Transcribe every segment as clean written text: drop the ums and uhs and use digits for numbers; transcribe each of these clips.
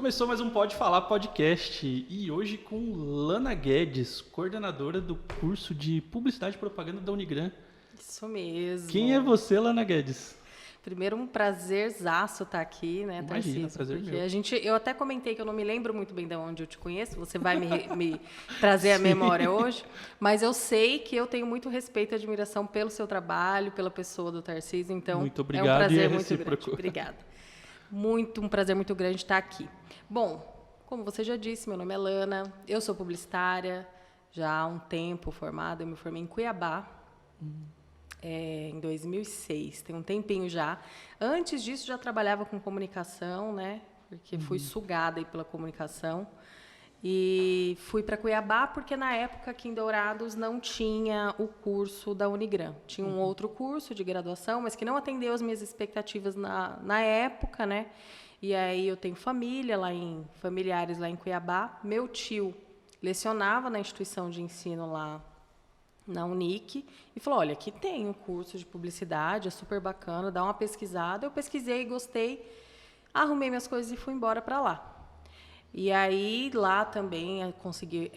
Começou mais um Pode Falar podcast e hoje com Lana Guedes, coordenadora do curso de Publicidade e Propaganda da Unigran. Isso mesmo. Quem é você, Lana Guedes? Primeiro, um prazerzaço estar aqui, né, Imagina, Tarcísio? prazer Porque meu. eu até comentei que eu não me lembro muito bem de onde eu te conheço, você vai me trazer a memória hoje, mas eu sei que eu tenho muito respeito e admiração pelo seu trabalho, pela pessoa do Tarcísio, então Muito é um obrigado prazer e é muito recíproco. grande. Obrigada. Um prazer muito grande estar aqui. Bom, como você já disse, meu nome é Lana, eu sou publicitária, já há um tempo formada, eu me formei em Cuiabá, em 2006, tem um tempinho já. Antes disso, já trabalhava com comunicação, né? Porque fui sugada aí pela comunicação. E fui para Cuiabá porque, na época, aqui em Dourados, não tinha o curso da Unigran. Tinha um outro curso de graduação, mas que não atendeu as minhas expectativas na época, né? E aí eu tenho familiares lá em Cuiabá. Meu tio lecionava na instituição de ensino lá na Unic e falou, olha, aqui tem um curso de publicidade, é super bacana, dá uma pesquisada. Eu pesquisei, gostei, arrumei minhas coisas e fui embora para lá. E aí, lá também, eu consegui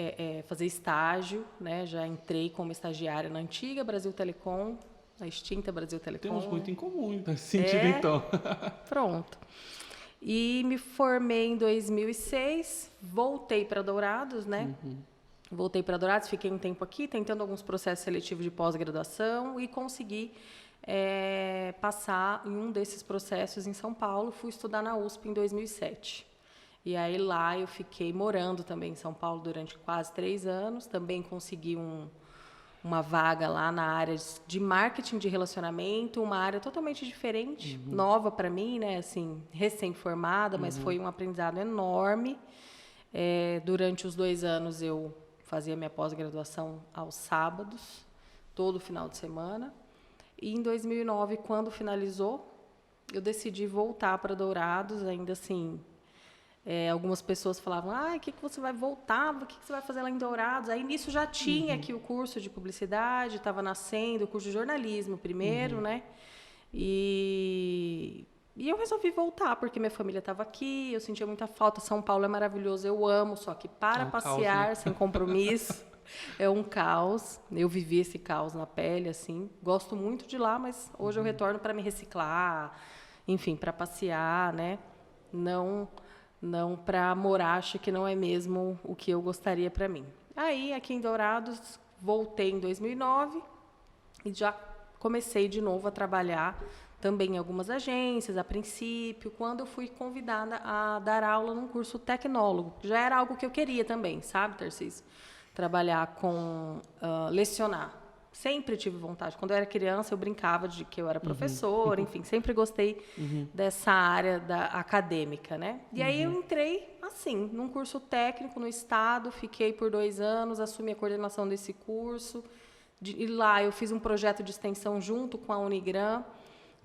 fazer estágio, né? Já entrei como estagiária na antiga Brasil Telecom, na extinta Brasil Telecom. Temos muito em comum nesse sentido, então. Pronto. E me formei em 2006, voltei para Dourados, né? Voltei para Dourados, fiquei um tempo aqui, tentando alguns processos seletivos de pós-graduação e consegui passar em um desses processos em São Paulo. Fui estudar na USP em 2007. E aí lá eu fiquei morando também em São Paulo durante quase 3 anos. Também consegui uma vaga lá na área de marketing de relacionamento, uma área totalmente diferente, nova para mim, né? Assim, recém-formada, mas foi um aprendizado enorme. Durante os 2 anos eu fazia minha pós-graduação aos sábados, todo final de semana. E em 2009, quando finalizou, eu decidi voltar para Dourados, ainda assim. Algumas pessoas falavam, o que você vai voltar? O que você vai fazer lá em Dourados? Aí, nisso, já tinha aqui o curso de publicidade, estava nascendo, o curso de jornalismo primeiro, né? E eu resolvi voltar, porque minha família estava aqui, eu sentia muita falta. São Paulo é maravilhoso, eu amo, só que para passear, caos, né? Sem compromisso, é um caos. Eu vivi esse caos na pele, assim. Gosto muito de lá, mas hoje eu retorno para me reciclar, enfim, para passear, né? Não para morar, acho que não é mesmo o que eu gostaria para mim. Aí, aqui em Dourados, voltei em 2009 e já comecei de novo a trabalhar também em algumas agências, a princípio, quando eu fui convidada a dar aula num curso tecnólogo. Já era algo que eu queria também, sabe, Tarcísio? Trabalhar com, lecionar. Sempre tive vontade. Quando eu era criança, eu brincava de que eu era professora, enfim, sempre gostei dessa área acadêmica, né? E aí eu entrei, assim, num curso técnico no estado, fiquei por 2 anos, assumi a coordenação desse curso. E lá eu fiz um projeto de extensão junto com a Unigran,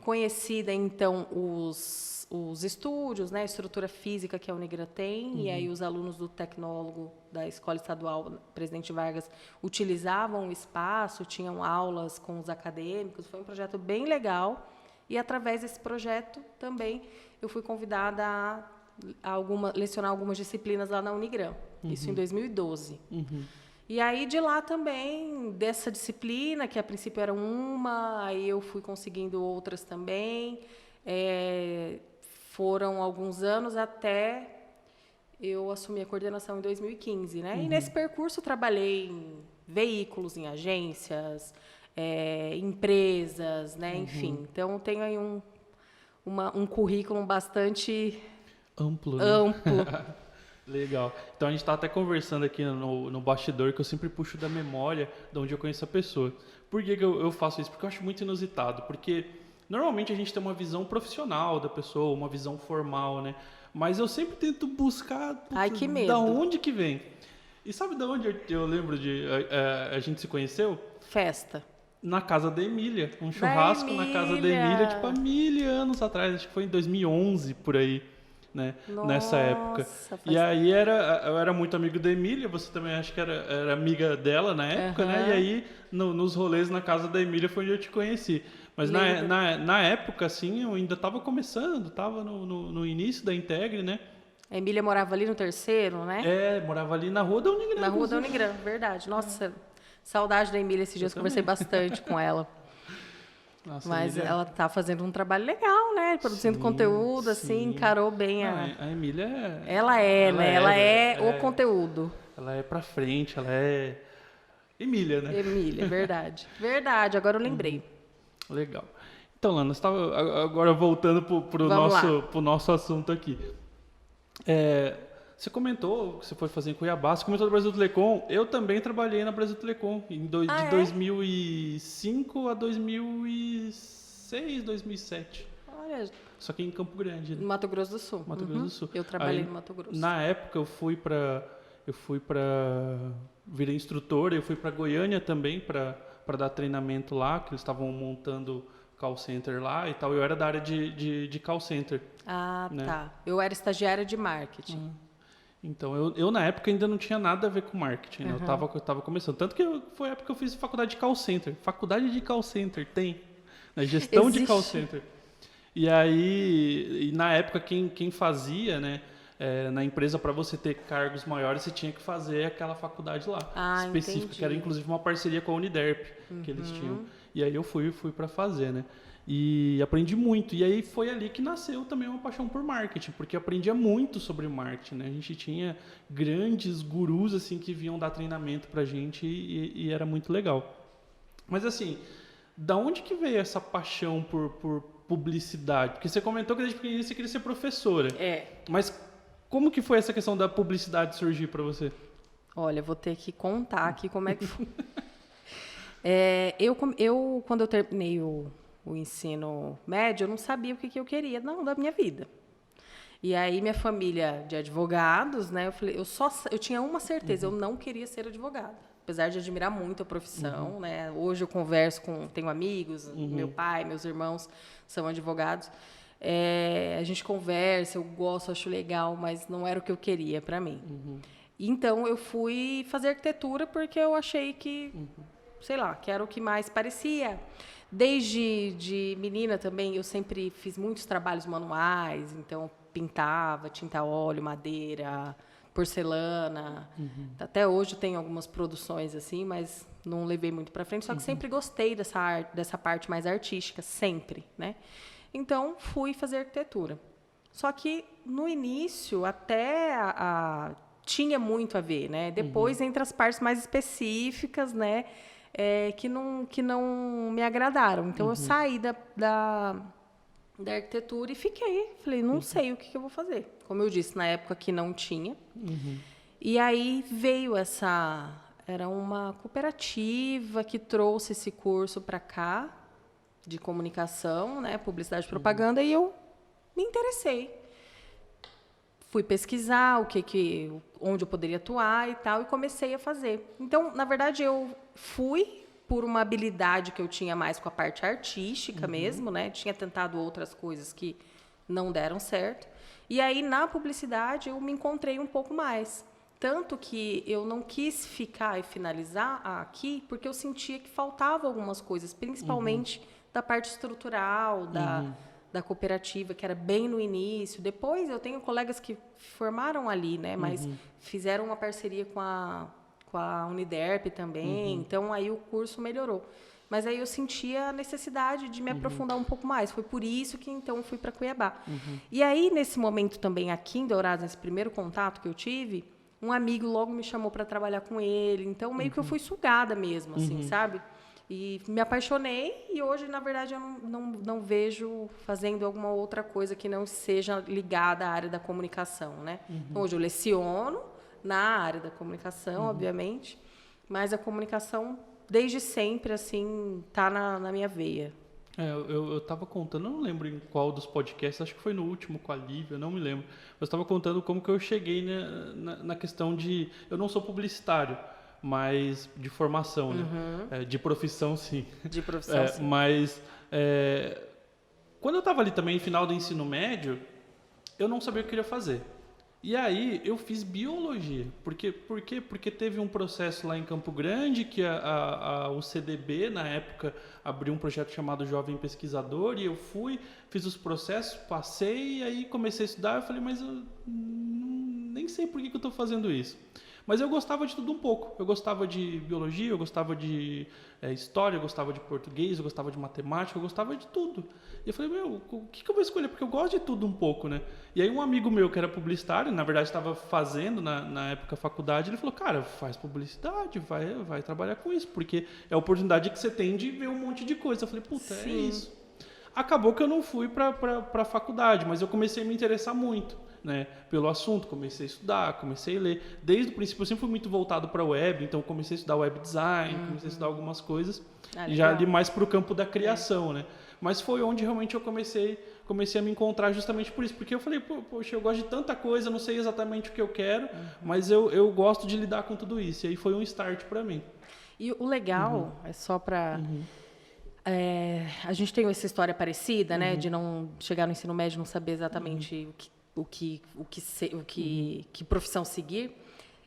conhecida, então, os estúdios, né, a estrutura física que a Unigran tem, e aí os alunos do tecnólogo da Escola Estadual Presidente Vargas utilizavam o espaço, tinham aulas com os acadêmicos, foi um projeto bem legal, e através desse projeto também eu fui convidada a lecionar algumas disciplinas lá na Unigran, isso em 2012. E aí, de lá também, dessa disciplina, que a princípio era uma, aí eu fui conseguindo outras também. Foram alguns anos até eu assumir a coordenação em 2015, né? E nesse percurso trabalhei em veículos, em agências, empresas, né? Enfim, então tenho aí um currículo bastante amplo, né? Legal. Então a gente está até conversando aqui no bastidor, que eu sempre puxo da memória de onde eu conheço a pessoa. Por que eu faço isso? Porque eu acho muito inusitado. Porque normalmente a gente tem uma visão profissional da pessoa, uma visão formal, né? Mas eu sempre tento buscar que medo. Da onde que vem. E sabe de onde eu lembro de a gente se conheceu? Festa. Na casa da Emília. Um churrasco na casa da Emília, tipo, há 1000 anos atrás. Acho que foi em 2011, por aí. Né? Nossa, nessa época. E aí eu era muito amigo da Emília, você também acho que era amiga dela na época, né? E aí nos rolês na casa da Emília foi onde eu te conheci. Mas na época, assim, eu ainda estava começando, estava no início da Integre, né? A Emília morava ali no terceiro, né? Morava ali na Rua da Unigran. Na Rua da Unigran, verdade. Nossa, saudade da Emília. Esses dias eu conversei bastante com ela. Nossa, mas Emília... ela tá fazendo um trabalho legal, né? Produzindo conteúdo, assim, encarou bem a Emília Ela é o conteúdo. Ela é pra frente, ela é... Emília, né? Emília, verdade. Verdade, agora eu lembrei. Legal. Então, Lana, você estava agora voltando pro nosso assunto aqui. Você comentou que você foi fazer em Cuiabá, você comentou do Brasil Telecom. Eu também trabalhei na Brasil Telecom de 2005 a 2006, 2007. Olha, só que em Campo Grande. Né? No Mato Grosso do Sul. Mato Grosso do Sul. Eu trabalhei no Mato Grosso. Na época eu fui para virei instrutor, eu fui para Goiânia também para dar treinamento lá, que eles estavam montando call center lá e tal. Eu era da área de call center. Ah, né? Tá. Eu era estagiária de marketing. Então, eu na época ainda não tinha nada a ver com marketing, né? Eu tava começando. Tanto que foi a época que eu fiz faculdade de call center. Faculdade de call center tem, né? Gestão de call center. E aí, na época, quem fazia, né? Na empresa, para você ter cargos maiores, você tinha que fazer aquela faculdade lá, específica, entendi. Que era inclusive uma parceria com a Uniderp, que eles tinham. E aí eu fui para fazer, né? E aprendi muito. E aí foi ali que nasceu também uma paixão por marketing, porque eu aprendia muito sobre marketing, né? A gente tinha grandes gurus, assim, que vinham dar treinamento pra gente e era muito legal. Mas, assim, da onde que veio essa paixão por publicidade? Porque você comentou que desde pequenininha você queria ser professora. Mas como que foi essa questão da publicidade surgir para você? Olha, vou ter que contar aqui como é que foi. Quando eu terminei o ensino médio, eu não sabia o que eu queria da minha vida. E aí minha família de advogados, né? Eu falei, eu tinha uma certeza, eu não queria ser advogada. Apesar de admirar muito a profissão, né? Hoje eu tenho amigos, meu pai, meus irmãos são advogados. A gente conversa, eu gosto, acho legal, mas não era o que eu queria para mim. Então, eu fui fazer arquitetura porque eu achei que, sei lá, que era o que mais parecia. Desde de menina também, eu sempre fiz muitos trabalhos manuais, então pintava, tinta a óleo, madeira, porcelana. Até hoje eu tenho algumas produções assim, mas não levei muito para frente, só que sempre gostei dessa parte mais artística, sempre, né? Então, fui fazer arquitetura. Só que, no início, até tinha muito a ver, né? Depois, entre as partes mais específicas, né? Que não me agradaram. Então, eu saí da arquitetura e fiquei. Falei, não sei o que eu vou fazer. Como eu disse, na época que não tinha. E aí, veio era uma cooperativa que trouxe esse curso para cá, de comunicação, né, publicidade e propaganda, e eu me interessei. Fui pesquisar onde eu poderia atuar e tal, e comecei a fazer. Então, na verdade, eu fui por uma habilidade que eu tinha mais com a parte artística mesmo, né? Tinha tentado outras coisas que não deram certo. E aí, na publicidade, eu me encontrei um pouco mais. Tanto que eu não quis ficar e finalizar aqui, porque eu sentia que faltavam algumas coisas, principalmente da parte estrutural, da cooperativa, que era bem no início. Depois, eu tenho colegas que formaram ali, né? Mas fizeram uma parceria com a Uniderp também. Então, aí o curso melhorou. Mas aí eu sentia a necessidade de me aprofundar um pouco mais. Foi por isso que, então, fui para Cuiabá. E aí, nesse momento também, aqui em Dourados, nesse primeiro contato que eu tive, um amigo logo me chamou para trabalhar com ele. Então, meio que eu fui sugada mesmo, assim, sabe? E me apaixonei e hoje, na verdade, eu não vejo fazendo alguma outra coisa que não seja ligada à área da comunicação, né? Então, hoje eu leciono na área da comunicação, obviamente, mas a comunicação, desde sempre, assim, tá na minha veia. Eu estava contando, não lembro em qual dos podcasts, acho que foi no último com a Lívia, não me lembro. Eu estava contando como que eu cheguei na questão de... Eu não sou publicitário, mas de formação, né? De profissão, sim. De profissão, sim. Mas quando eu estava ali também, no final do ensino médio, eu não sabia o que eu queria fazer. E aí eu fiz biologia. Por quê? Porque teve um processo lá em Campo Grande que o CDB, na época, abriu um projeto chamado Jovem Pesquisador, e eu fiz os processos, passei, e aí comecei a estudar, eu falei, mas eu não nem sei por que eu estou fazendo isso. Mas eu gostava de tudo um pouco. Eu gostava de biologia, eu gostava de história, eu gostava de português, eu gostava de matemática, eu gostava de tudo. E eu falei, o que eu vou escolher? Porque eu gosto de tudo um pouco, né? E aí um amigo meu que era publicitário, na verdade estava fazendo na época a faculdade, ele falou, cara, faz publicidade, vai trabalhar com isso, porque é a oportunidade que você tem de ver um monte de coisa. Eu falei, puta, é isso. Acabou que eu não fui para a faculdade, mas eu comecei a me interessar muito, né, pelo assunto, comecei a estudar, comecei a ler. Desde o princípio eu sempre fui muito voltado para a web, então comecei a estudar web design, comecei a estudar algumas coisas, e já ali mais para o campo da criação, né? Mas foi onde realmente eu comecei a me encontrar justamente por isso, porque eu falei, poxa, eu gosto de tanta coisa, não sei exatamente o que eu quero, mas eu gosto de lidar com tudo isso, e aí foi um start para mim. E o legal, é só para... a gente tem essa história parecida, né, de não chegar no ensino médio e não saber exatamente que profissão seguir.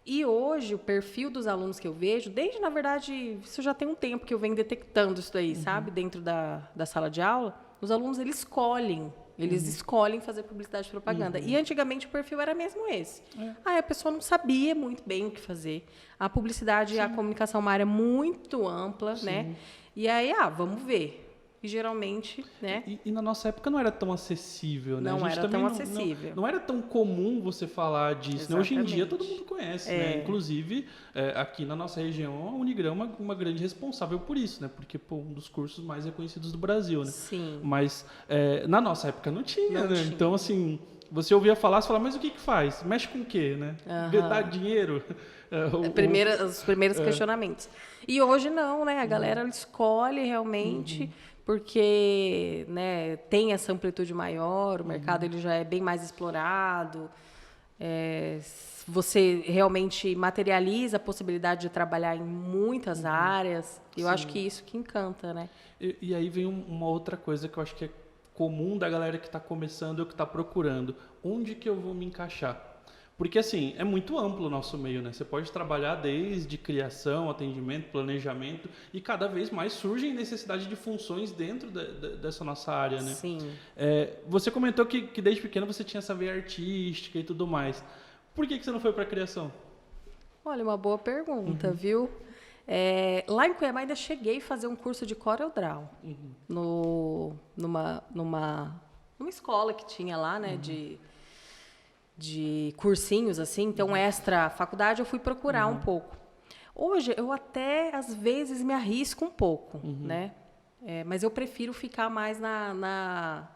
E hoje, o perfil dos alunos que eu vejo, desde, na verdade, isso já tem um tempo que eu venho detectando isso daí, sabe? Dentro da sala de aula, os alunos, eles escolhem fazer publicidade e propaganda. E antigamente o perfil era mesmo esse. A pessoa não sabia muito bem o que fazer. A publicidade e a comunicação é uma área muito ampla, né? E aí, vamos ver. E geralmente, né? E na nossa época não era tão acessível, né? Não era tão acessível. Não era tão comum você falar disso, né? Hoje em dia todo mundo conhece, né? Inclusive, aqui na nossa região, a Unigrão é uma grande responsável por isso, né? Porque, um dos cursos mais reconhecidos do Brasil, né? Sim. Mas na nossa época não tinha, né? Então, assim, você ouvia falar, você falava, mas o que faz? Mexe com o quê, né? Dá dinheiro? Os primeiros questionamentos. E hoje não, né? A galera escolhe realmente... porque, né, tem essa amplitude maior, o mercado ele já é bem mais explorado, você realmente materializa a possibilidade de trabalhar em muitas áreas. Eu acho que isso que encanta, né? E aí vem uma outra coisa que eu acho que é comum da galera que está começando ou que está procurando. Onde que eu vou me encaixar? Porque, assim, é muito amplo o nosso meio, né? Você pode trabalhar desde criação, atendimento, planejamento, e cada vez mais surgem necessidade de funções dentro dessa nossa área, né? Sim. Você comentou que desde pequeno você tinha essa veia artística e tudo mais. Por que você não foi para a criação? Olha, uma boa pergunta, viu? Lá em Cuiabá ainda cheguei a fazer um curso de CorelDRAW numa escola que tinha lá, né, de cursinhos, assim, então extra faculdade eu fui procurar um pouco. Hoje eu até às vezes me arrisco um pouco, né? Mas eu prefiro ficar mais na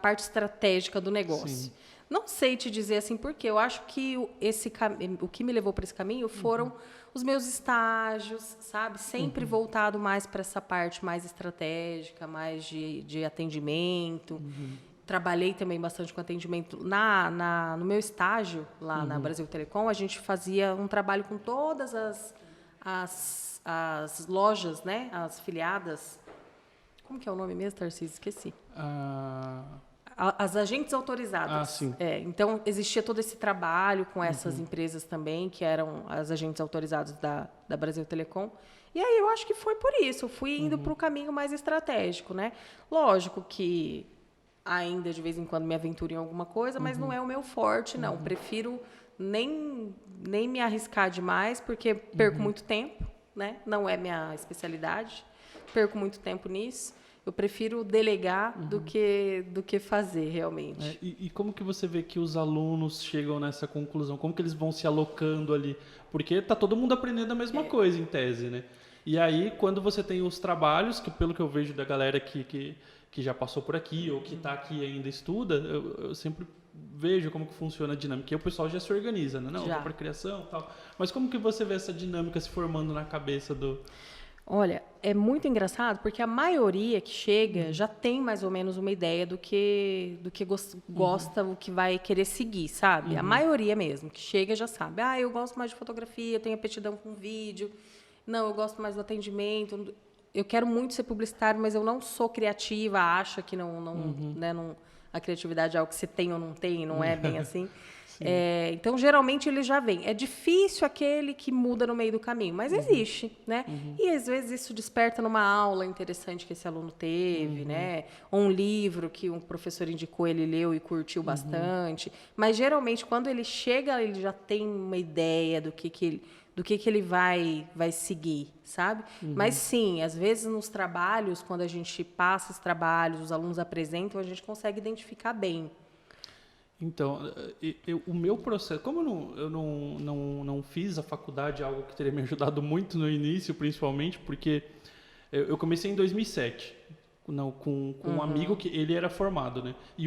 parte estratégica do negócio. Sim. Não sei te dizer assim porque eu acho que o que me levou para esse caminho foram os meus estágios, sabe? Sempre voltado mais para essa parte mais estratégica, mais de atendimento. Trabalhei também bastante com atendimento. No meu estágio, lá na Brasil Telecom, a gente fazia um trabalho com todas as lojas, né? As filiadas. Como que é o nome mesmo, Tarcísio? Esqueci. As agentes autorizadas. Sim. Então, existia todo esse trabalho com essas empresas também, que eram as agentes autorizadas da Brasil Telecom. E aí, eu acho que foi por isso. Eu fui indo para o caminho mais estratégico, né? Lógico que ainda de vez em quando me aventuro em alguma coisa, mas não é o meu forte, não. Prefiro nem me arriscar demais, porque perco muito tempo, né? Não é minha especialidade. Perco muito tempo nisso. Eu prefiro delegar do que fazer, realmente. E como que você vê que os alunos chegam nessa conclusão? Como que eles vão se alocando ali? Porque está todo mundo aprendendo a mesma coisa, em tese, né? E aí, quando você tem os trabalhos, que pelo que eu vejo da galera que já passou por aqui ou que está aqui e ainda estuda, eu sempre vejo como que funciona a dinâmica. E o pessoal já se organiza, né? Não, vou para criação e tal. Mas como que você vê essa dinâmica se formando na cabeça do... Olha, é muito engraçado porque a maioria que chega já tem mais ou menos uma ideia do que gosta, o que vai querer seguir, sabe? A maioria mesmo que chega já sabe. Eu gosto mais de fotografia, eu tenho aptidão com vídeo. Não, eu gosto mais do atendimento. Eu quero muito ser publicitário, mas eu não sou criativa, acho que não, a criatividade é algo que você tem ou não tem, não é bem assim. Então, geralmente, ele já vem. É difícil aquele que muda no meio do caminho, mas existe, né? E, às vezes, isso desperta numa aula interessante que esse aluno teve, né? Ou um livro que um professor indicou, ele leu e curtiu bastante. Mas, geralmente, quando ele chega, ele já tem uma ideia do que ele vai seguir, sabe? Mas, sim, às vezes, nos trabalhos, quando a gente passa os trabalhos, os alunos apresentam, a gente consegue identificar bem. Então, o meu processo, como eu não fiz a faculdade, algo que teria me ajudado muito no início, principalmente, porque eu comecei em 2007, com um amigo que ele era formado, né? E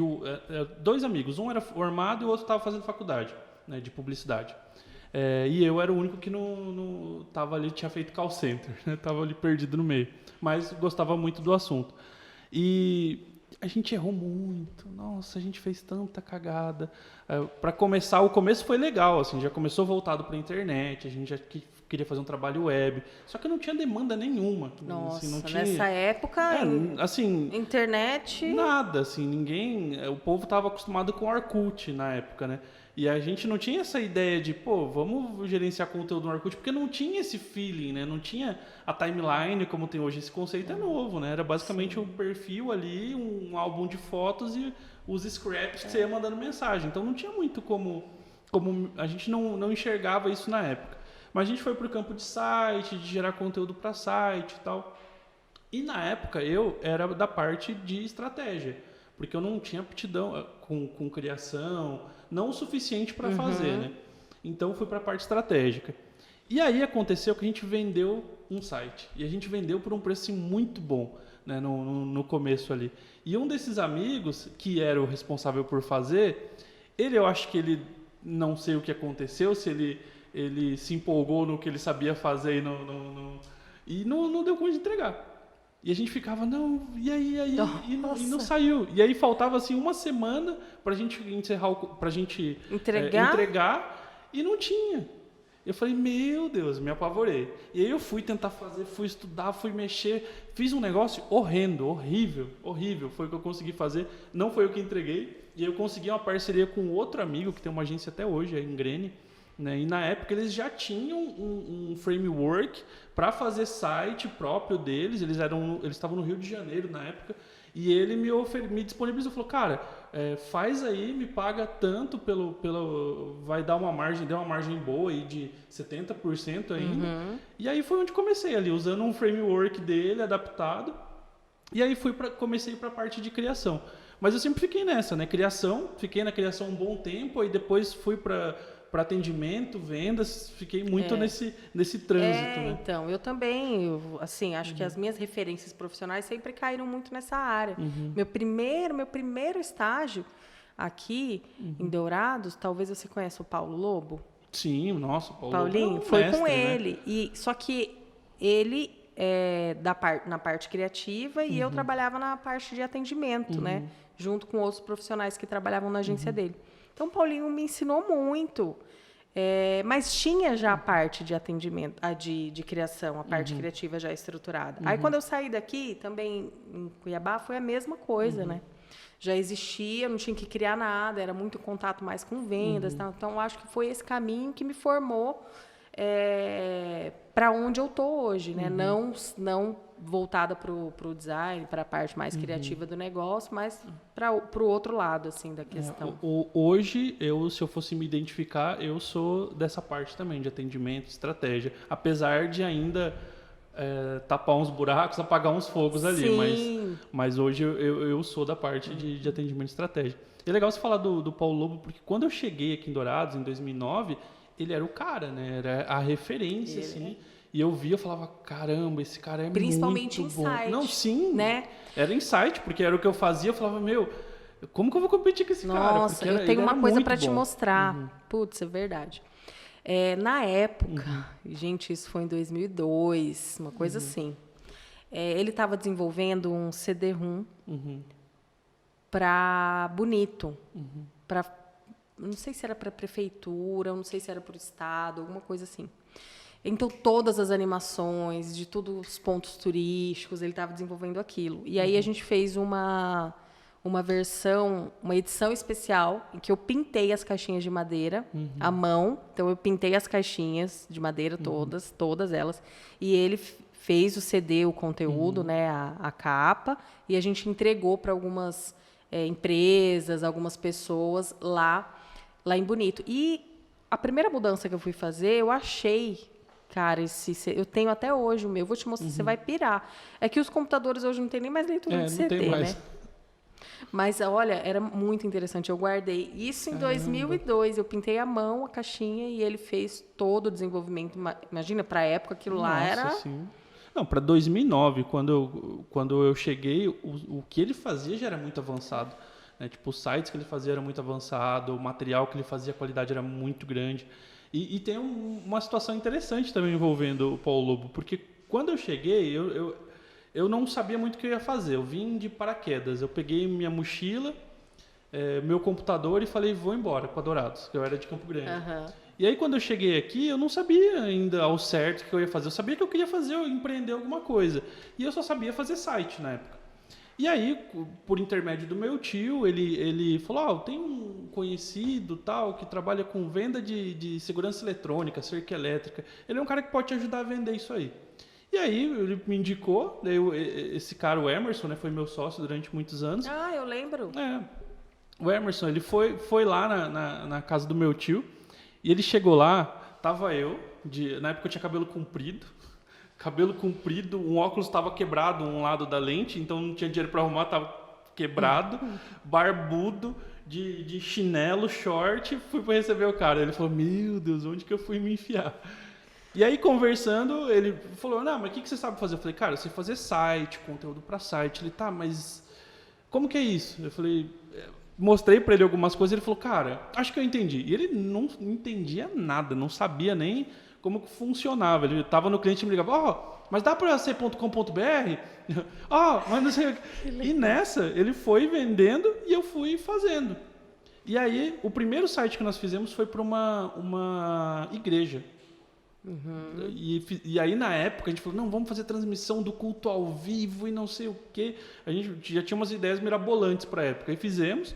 dois amigos, um era formado e o outro estava fazendo faculdade, né, de publicidade. E eu era o único que não tava ali, tinha feito call center, né? Tava ali perdido no meio, mas gostava muito do assunto. E a gente errou muito, nossa, a gente fez tanta cagada. Para começar, o começo foi legal, assim, já começou voltado para a internet, a gente já queria fazer um trabalho web, só que não tinha demanda nenhuma. Nossa, assim, não tinha, nessa época, assim, internet... Nada, assim, o povo estava acostumado com Orkut na época, né? E a gente não tinha essa ideia de, vamos gerenciar conteúdo no Orkut, porque não tinha esse feeling, né? Não tinha a timeline como tem hoje. Esse conceito é novo, né? Era basicamente um perfil ali, um álbum de fotos e os scraps que você ia mandando mensagem. Então não tinha muito como a gente não enxergava isso na época. Mas a gente foi para o campo de site, de gerar conteúdo para site e tal. E na época eu era da parte de estratégia, porque eu não tinha aptidão com criação, não o suficiente para fazer, né? Então fui para a parte estratégica. E aí aconteceu que a gente vendeu um site. E a gente vendeu por um preço assim, muito bom, né? No começo ali. E um desses amigos, que era o responsável por fazer, eu acho que ele, não sei o que aconteceu, se ele se empolgou no que ele sabia fazer e não deu conta de entregar. E a gente ficava, não, e aí, e não saiu. E aí faltava assim uma semana pra gente encerrar, pra gente entregar e não tinha. Eu falei, meu Deus, me apavorei. E aí eu fui tentar fazer, fui estudar, fui mexer, fiz um negócio horrendo, horrível. Foi o que eu consegui fazer, não foi o que entreguei. E aí eu consegui uma parceria com outro amigo, que tem uma agência até hoje, a Ingrene. Né? E na época eles já tinham um framework para fazer site próprio deles. Eles estavam no Rio de Janeiro na época. E ele me disponibilizou, falou, cara, faz aí, me paga tanto vai dar uma margem, deu uma margem boa aí de 70% ainda. E aí foi onde comecei ali, usando um framework dele adaptado. E aí comecei para a parte de criação. Mas eu sempre fiquei nessa, né? Fiquei na criação um bom tempo, aí depois fui para atendimento, vendas, fiquei muito nesse trânsito, né? Então, eu também, acho que as minhas referências profissionais sempre caíram muito nessa área. Meu primeiro estágio aqui em Dourados, talvez você conheça o Paulo Lobo? Sim, nossa, o Paulinho, foi com ele. Né? Só que ele na parte criativa e eu trabalhava na parte de atendimento, né? Junto com outros profissionais que trabalhavam na agência dele. Então, o Paulinho me ensinou muito, mas tinha já a parte de atendimento, de criação, a parte criativa já estruturada. Aí, quando eu saí daqui, também em Cuiabá, foi a mesma coisa, né? Já existia, não tinha que criar nada, era muito contato mais com vendas. Tá? Então, acho que foi esse caminho que me formou para onde eu estou hoje, né? Não voltada para o design, para a parte mais criativa do negócio, mas para o outro lado assim da questão. Hoje, se eu fosse me identificar, eu sou dessa parte também, de atendimento, estratégia. Apesar de ainda tapar uns buracos, apagar uns fogos ali. Mas hoje eu sou da parte de atendimento e estratégia. E é legal você falar do Paulo Lobo, porque quando eu cheguei aqui em Dourados, em 2009, ele era o cara, né? Era a referência, assim. E eu via, eu falava, caramba, esse cara principalmente muito bom. Insight. Não, sim. Né? Era Insight, porque era o que eu fazia. Eu falava, como que eu vou competir com esse cara? Nossa, eu tenho uma coisa para te mostrar. Putz, é verdade. Na época, gente, isso foi em 2002, uma coisa assim. Ele estava desenvolvendo um CD-ROM para Bonito, não sei se era para a prefeitura, não sei se era para o estado, alguma coisa assim. Então, todas as animações, de todos os pontos turísticos, ele estava desenvolvendo aquilo. E aí, a gente fez uma uma edição especial, em que eu pintei as caixinhas de madeira à mão. Então, eu pintei as caixinhas de madeira todas elas. E ele fez o CD, o conteúdo, né, a capa, e a gente entregou para algumas empresas, algumas pessoas lá em Bonito. E a primeira mudança que eu fui fazer, eu achei... Cara, eu tenho até hoje o meu. Vou te mostrar, você vai pirar. É que os computadores hoje não tem nem mais leitura de CD, né? Mas, olha, era muito interessante. Eu guardei isso em 2002. Eu pintei à mão a caixinha e ele fez todo o desenvolvimento. Imagina, para a época, aquilo lá era... Sim. Não, para 2009, quando eu cheguei, o que ele fazia já era muito avançado. Né? Tipo, os sites que ele fazia era muito avançado, o material que ele fazia, a qualidade era muito grande. E tem uma situação interessante também envolvendo o Paulo Lobo, porque quando eu cheguei, eu não sabia muito o que eu ia fazer. Eu vim de paraquedas. Eu peguei minha mochila, meu computador e falei, vou embora para Dourados, que eu era de Campo Grande. E aí, quando eu cheguei aqui, eu não sabia ainda ao certo o que eu ia fazer. Eu sabia que eu queria empreender alguma coisa. E eu só sabia fazer site na época. E aí, por intermédio do meu tio, ele falou, tem um conhecido tal que trabalha com venda de segurança eletrônica, cerca elétrica. Ele é um cara que pode te ajudar a vender isso aí. E aí, ele me indicou, esse cara, o Emerson, né, foi meu sócio durante muitos anos. Ah, eu lembro. O Emerson, ele foi lá na casa do meu tio, e ele chegou lá, tava eu, na época eu tinha cabelo comprido, um óculos estava quebrado, um lado da lente, então não tinha dinheiro para arrumar, estava quebrado, barbudo, de chinelo, short, fui para receber o cara. Ele falou, meu Deus, onde que eu fui me enfiar? E aí, conversando, ele falou, não, mas o que você sabe fazer? Eu falei, cara, eu sei fazer site, conteúdo para site. Ele, tá, mas como que é isso? Eu falei, mostrei para ele algumas coisas, ele falou, cara, acho que eu entendi. E ele não entendia nada, não sabia nem como que funcionava. Ele estava no cliente e me ligava, mas dá para ser.com.br? Mas não sei. E nessa, ele foi vendendo e eu fui fazendo. E aí, o primeiro site que nós fizemos foi para uma igreja. E aí, na época, a gente falou, não, vamos fazer transmissão do culto ao vivo e não sei o quê. A gente já tinha umas ideias mirabolantes para a época. E fizemos.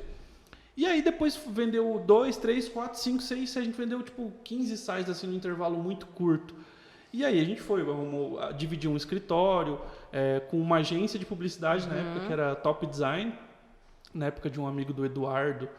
E aí depois vendeu 2, 3, 4, 5, 6, a gente vendeu tipo 15 sites assim, no intervalo muito curto. E aí a gente dividir um escritório com uma agência de publicidade na época, que era Top Design, na época de um amigo do Eduardo,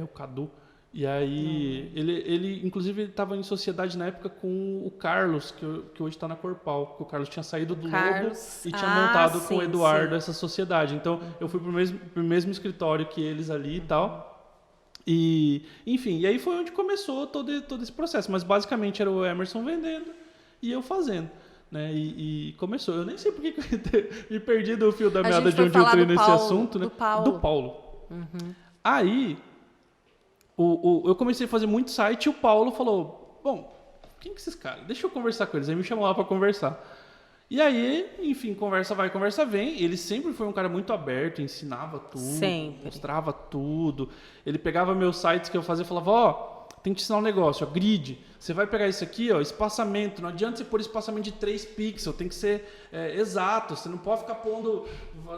o Cadu. E aí ele inclusive estava em sociedade na época com o Carlos, que hoje está na Corpal, porque o Carlos tinha saído do Lobo e tinha montado com o Eduardo essa sociedade. Então eu fui pro mesmo escritório que eles ali e tal. E, enfim, e aí foi onde começou todo esse processo. Mas basicamente era o Emerson vendendo e eu fazendo. Né? E começou. Eu nem sei por que eu me perdi do fio da meada de onde eu entrei nesse assunto. Né? Do Paulo. Aí... eu comecei a fazer muito site e o Paulo falou, bom, quem que é esses caras? Deixa eu conversar com eles. Aí me chamou lá para conversar. E aí, enfim, conversa vai, conversa vem. Ele sempre foi um cara muito aberto, ensinava tudo, mostrava tudo. Ele pegava meus sites que eu fazia e falava, tem que te ensinar um negócio, grid. Você vai pegar isso aqui, espaçamento. Não adianta você pôr espaçamento de 3 pixels, tem que ser exato. Você não pode ficar pondo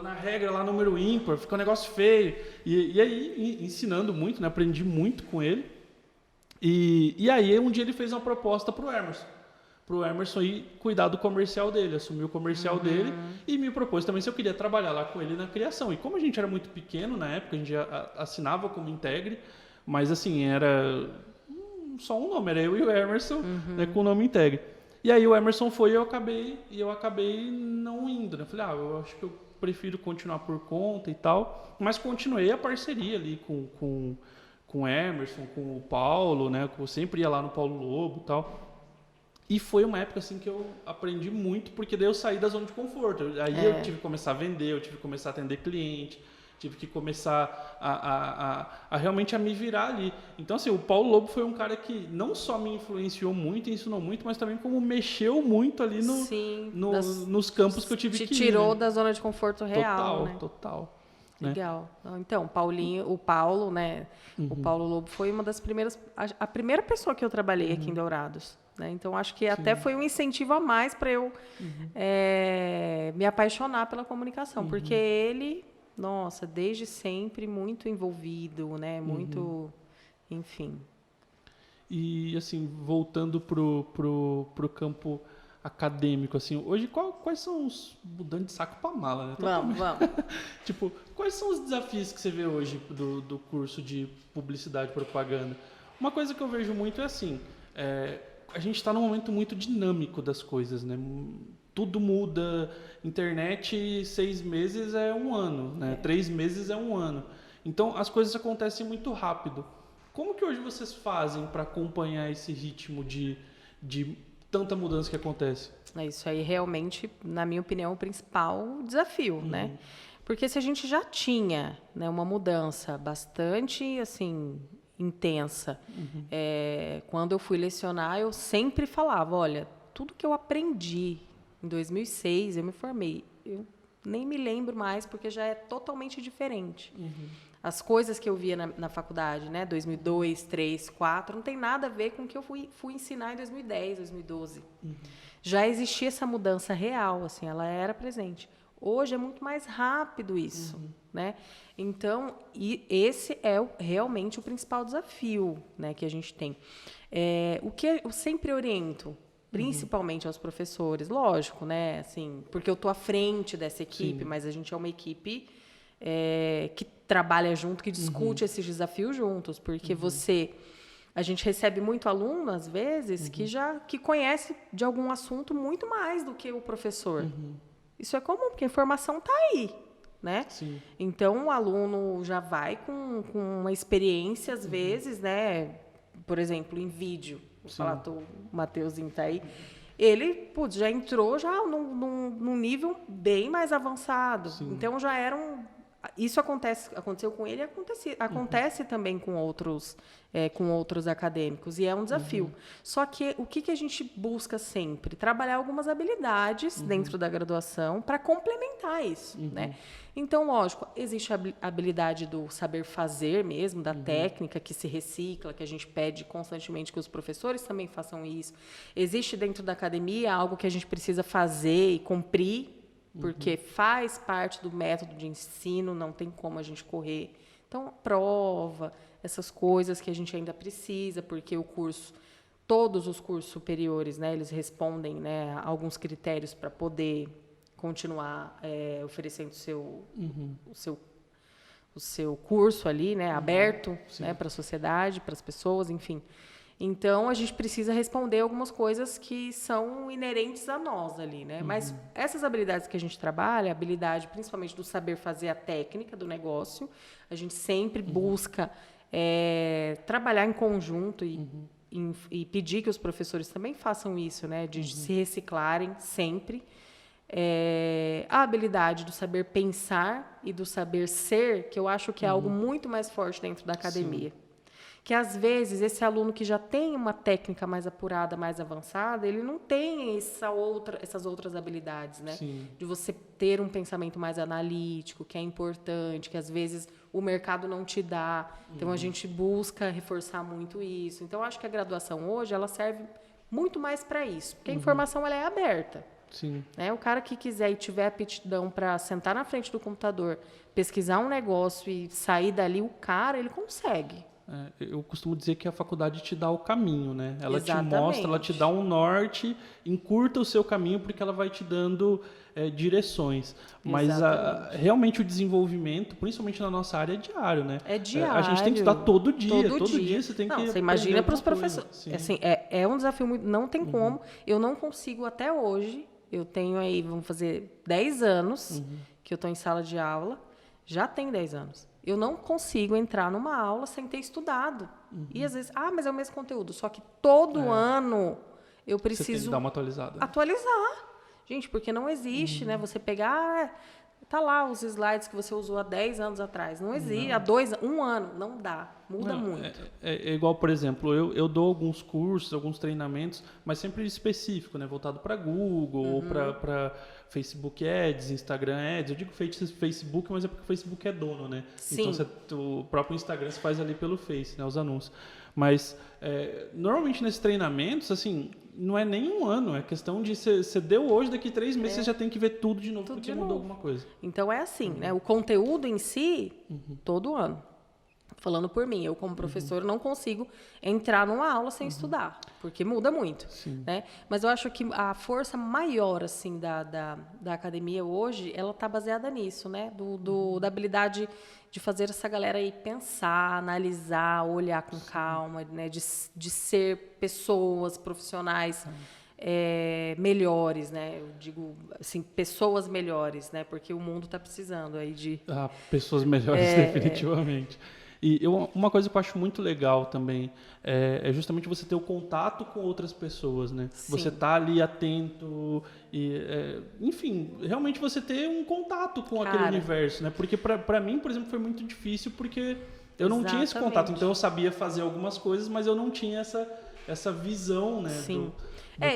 na regra lá número ímpar, fica um negócio feio. E aí, ensinando muito, né? Aprendi muito com ele. E aí, um dia ele fez uma proposta pro Emerson ir cuidar do comercial dele, assumir o comercial dele e me propôs também se eu queria trabalhar lá com ele na criação. E como a gente era muito pequeno na época, a gente assinava como Integre, mas assim, era só um nome, era eu e o Emerson, né, com o nome Integre. E aí o Emerson foi e eu acabei não indo, né? Falei, eu acho que eu prefiro continuar por conta e tal, mas continuei a parceria ali com o Emerson, com o Paulo, né? Eu sempre ia lá no Paulo Lobo e tal. E foi uma época assim que eu aprendi muito, porque daí eu saí da zona de conforto. Aí eu tive que começar a vender, eu tive que começar a atender cliente, tive que começar a realmente a me virar ali. Então, assim, o Paulo Lobo foi um cara que não só me influenciou muito, ensinou muito, mas também como mexeu muito ali nos campos que eu tive que ir. Te tirou da zona de conforto real, total, né? Total. Legal. Né? Então, o Paulo, né? O Paulo Lobo foi uma das primeiras... A primeira pessoa que eu trabalhei aqui em Dourados. Né? Então, acho que até foi um incentivo a mais para eu me apaixonar pela comunicação, porque ele nossa, desde sempre muito envolvido, né? Muito, enfim. E, assim, voltando pro campo acadêmico, assim, hoje quais são os... Mudando de saco pra mala, né? Vamos. Tipo, quais são os desafios que você vê hoje do curso de publicidade e propaganda? Uma coisa que eu vejo muito é assim, a gente está num momento muito dinâmico das coisas, né? Tudo muda, internet 6 meses é 1 ano, né? 3 meses é 1 ano. Então, as coisas acontecem muito rápido. Como que hoje vocês fazem para acompanhar esse ritmo de tanta mudança que acontece? Isso aí realmente, na minha opinião, é o principal desafio, né? Porque se a gente já tinha, né, uma mudança bastante, assim, intensa, quando eu fui lecionar, eu sempre falava, olha, tudo que eu aprendi em 2006, eu me formei, eu nem me lembro mais, porque já é totalmente diferente. As coisas que eu via na faculdade, né, 2002, 2003, 2004, não tem nada a ver com o que eu fui ensinar em 2010, 2012. Já existia essa mudança real, assim, ela era presente. Hoje é muito mais rápido isso, né? Então, esse é realmente o principal desafio, né, que a gente tem. O que eu sempre oriento, principalmente aos professores, lógico, né, assim, porque eu estou à frente dessa equipe, mas a gente é uma equipe que trabalha junto, que discute esses desafios juntos, porque a gente recebe muito aluno, às vezes, que conhece de algum assunto muito mais do que o professor. Isso é comum, porque a informação está aí, né? Sim. Então, o aluno já vai com uma experiência, às vezes, né? Por exemplo, em vídeo. Vou falar, o Mateuzinho está aí. Ele já entrou num nível bem mais avançado. Então, já era isso aconteceu com ele e acontece também com outros acadêmicos, e é um desafio. Só que o que a gente busca sempre? Trabalhar algumas habilidades dentro da graduação para complementar isso, né? Então, lógico, existe a habilidade do saber fazer mesmo, da técnica que se recicla, que a gente pede constantemente que os professores também façam isso. Existe dentro da academia algo que a gente precisa fazer e cumprir, porque faz parte do método de ensino, não tem como a gente correr. Então, prova, essas coisas que a gente ainda precisa, porque todos os cursos superiores, né, eles respondem, né, a alguns critérios para poder continuar oferecendo o seu curso ali, né, aberto, né, para a sociedade, para as pessoas, enfim. Então, a gente precisa responder algumas coisas que são inerentes a nós ali, né? Mas essas habilidades que a gente trabalha, a habilidade principalmente do saber fazer a técnica do negócio, a gente sempre busca trabalhar em conjunto e pedir que os professores também façam isso, né? De se reciclarem sempre. A habilidade do saber pensar e do saber ser, que eu acho que é algo muito mais forte dentro da academia. Que, às vezes, esse aluno que já tem uma técnica mais apurada, mais avançada, ele não tem essas outras habilidades, né? De você ter um pensamento mais analítico, que é importante, que, às vezes, o mercado não te dá. Então, a gente busca reforçar muito isso. Então, eu acho que a graduação hoje, ela serve muito mais para isso, porque a informação ela é aberta. Né? O cara que quiser e tiver aptidão para sentar na frente do computador, pesquisar um negócio e sair dali, ele consegue. Eu costumo dizer que a faculdade te dá o caminho, né? Ela te mostra, ela te dá um norte, encurta o seu caminho, porque ela vai te dando direções. Mas realmente o desenvolvimento, principalmente na nossa área, é diário, né? É diário. A gente tem que estudar todo dia. Todo dia você tem que você imagina para os professores. Assim, é um desafio muito... Não tem como. Eu não consigo até hoje. Eu tenho aí, vamos fazer 10 anos que eu estou em sala de aula. Já tem 10 anos. Eu não consigo entrar numa aula sem ter estudado. E às vezes, mas é o mesmo conteúdo. Só que todo ano eu preciso... Você tem que dar uma atualizada. Atualizar. Gente, porque não existe, né? Você pegar... Tá lá os slides que você usou há 10 anos atrás. Não existe. Há 1 ano. Não dá. Muda muito. É igual, por exemplo, eu dou alguns cursos, alguns treinamentos, mas sempre específico, né? Voltado para Google ou para Facebook Ads, Instagram Ads. Eu digo Facebook, mas é porque o Facebook é dono, né? Sim. Então, o próprio Instagram se faz ali pelo Face, né? Os anúncios. Mas, normalmente, nesses treinamentos, assim, não é nem um ano. É questão de você deu hoje, daqui 3 meses você já tem que ver tudo de novo, porque mudou alguma coisa. Então, é assim, né? O conteúdo em si, todo ano. Falando por mim, eu como professor não consigo entrar numa aula sem estudar, porque muda muito, né? Mas eu acho que a força maior, assim, da academia hoje, ela está baseada nisso, né? Da habilidade de fazer essa galera aí pensar, analisar, olhar com calma, né? De ser pessoas profissionais melhores, né? Eu digo, assim, pessoas melhores, né? Porque o mundo está precisando aí de... pessoas melhores, definitivamente. E uma coisa que eu acho muito legal também é justamente você ter o contato com outras pessoas, né? Sim. Você tá ali atento e, enfim, realmente você ter um contato com aquele universo, né? Porque para mim, por exemplo, foi muito difícil porque eu não tinha esse contato. Então eu sabia fazer algumas coisas, mas eu não tinha essa visão, né? Sim.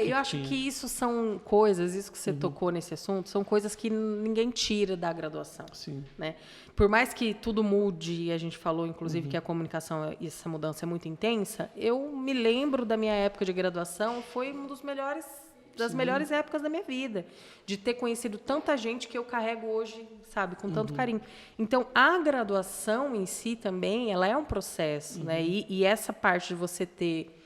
Eu acho que isso são coisas, isso que você tocou nesse assunto, são coisas que ninguém tira da graduação. Sim. Né? Por mais que tudo mude, e a gente falou, inclusive, que a comunicação, essa mudança é muito intensa, eu me lembro da minha época de graduação, foi um dos das melhores épocas da minha vida, de ter conhecido tanta gente que eu carrego hoje, sabe, com tanto carinho. Então, a graduação em si também, ela é um processo, né? E essa parte de você ter...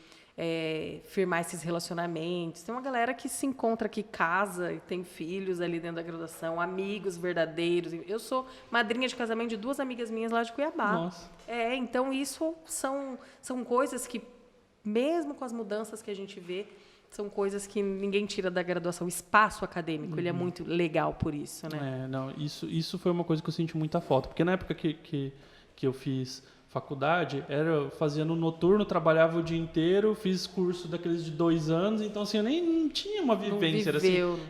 firmar esses relacionamentos. Tem uma galera que se encontra, que casa e tem filhos ali dentro da graduação, amigos verdadeiros. Eu sou madrinha de casamento de 2 amigas minhas lá de Cuiabá. Nossa. Então isso são coisas que, mesmo com as mudanças que a gente vê, são coisas que ninguém tira da graduação. O espaço acadêmico, ele é muito legal por isso, né? Isso foi uma coisa que eu senti muita falta, porque na época que eu fiz faculdade, fazia no noturno, trabalhava o dia inteiro, fiz curso daqueles de 2 anos, então assim, eu nem não tinha uma vivência.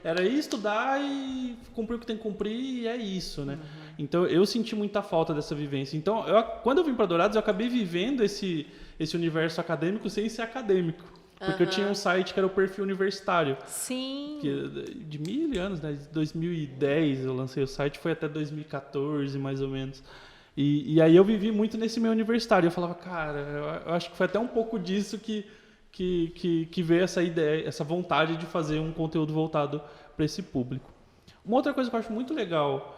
Era ir estudar e cumprir o que tem que cumprir e é isso, né? Então eu senti muita falta dessa vivência. Então, quando eu vim para Dourados, eu acabei vivendo esse universo acadêmico sem ser acadêmico. Porque eu tinha um site que era o Perfil Universitário. Sim. De 1000 anos, né? De 2010 eu lancei o site, foi até 2014, mais ou menos. E aí eu vivi muito nesse meio universitário. Eu falava, cara, eu acho que foi até um pouco disso que veio essa ideia, essa vontade de fazer um conteúdo voltado para esse público. Uma outra coisa que eu acho muito legal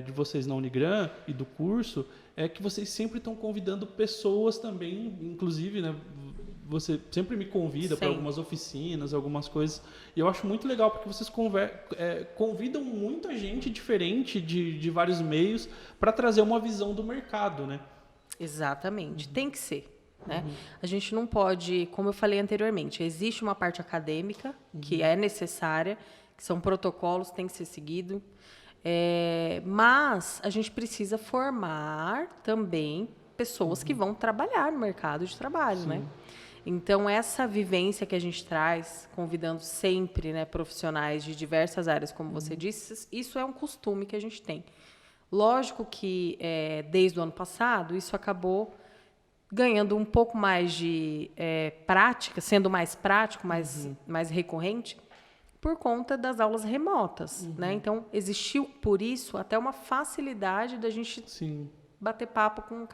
de vocês na Unigran e do curso é que vocês sempre estão convidando pessoas também, inclusive, né? Você sempre me convida para algumas oficinas, algumas coisas. E eu acho muito legal, porque vocês convidam muita gente diferente de vários meios para trazer uma visão do mercado, né? Exatamente. Tem que ser. Né? A gente não pode, como eu falei anteriormente, existe uma parte acadêmica que é necessária, que são protocolos, tem que ser seguido. Mas a gente precisa formar também pessoas que vão trabalhar no mercado de trabalho, né? Então, essa vivência que a gente traz, convidando sempre, né, profissionais de diversas áreas, como você disse, isso é um costume que a gente tem. Lógico que, desde o ano passado, isso acabou ganhando um pouco mais de prática, sendo mais prático, mais recorrente, por conta das aulas remotas. Né? Então, existiu, por isso, até uma facilidade da gente... Sim. Bater papo com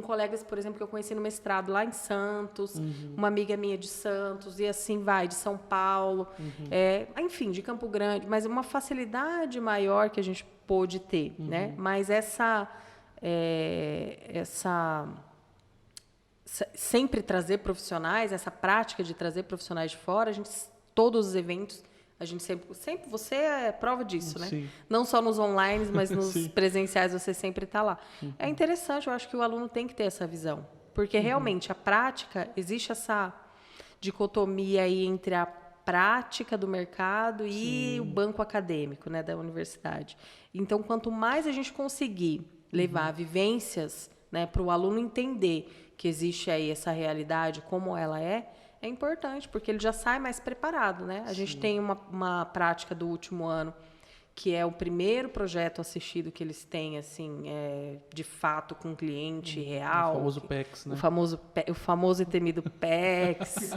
colegas, por exemplo, que eu conheci no mestrado lá em Santos, uma amiga minha de Santos, e assim vai, de São Paulo, enfim, de Campo Grande, mas uma facilidade maior que a gente pôde ter, né? Mas sempre trazer profissionais, essa prática de trazer profissionais de fora, todos os eventos, a gente sempre você é prova disso, né? Sim. Não só nos online, mas nos presenciais você sempre está lá. É interessante, eu acho que o aluno tem que ter essa visão, porque realmente a prática, existe essa dicotomia aí entre a prática do mercado e o banco acadêmico, né, da universidade. Então, quanto mais a gente conseguir levar vivências, né, para o aluno entender que existe aí essa realidade, como ela é importante, porque ele já sai mais preparado, né? A gente tem uma prática do último ano que é o primeiro projeto assistido que eles têm, assim, de fato, com cliente real. O famoso PEX, né? O famoso e temido PEX.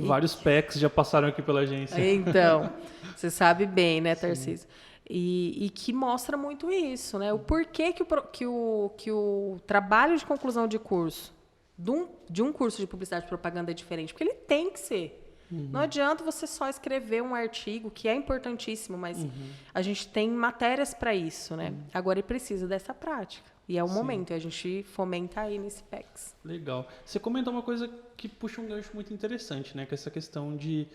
Vários PECs já passaram aqui pela agência. Então, você sabe bem, né, Tarcísio? E que mostra muito isso, né? O porquê que o trabalho de conclusão de curso de um curso de publicidade e propaganda é diferente. Porque ele tem que ser. Não adianta você só escrever um artigo, que é importantíssimo, mas a gente tem matérias para isso, né? Agora ele precisa dessa prática. E é o momento, e a gente fomenta aí nesse PEX. Legal. Você comentou uma coisa que puxa um gancho muito interessante, né? Que é essa questão de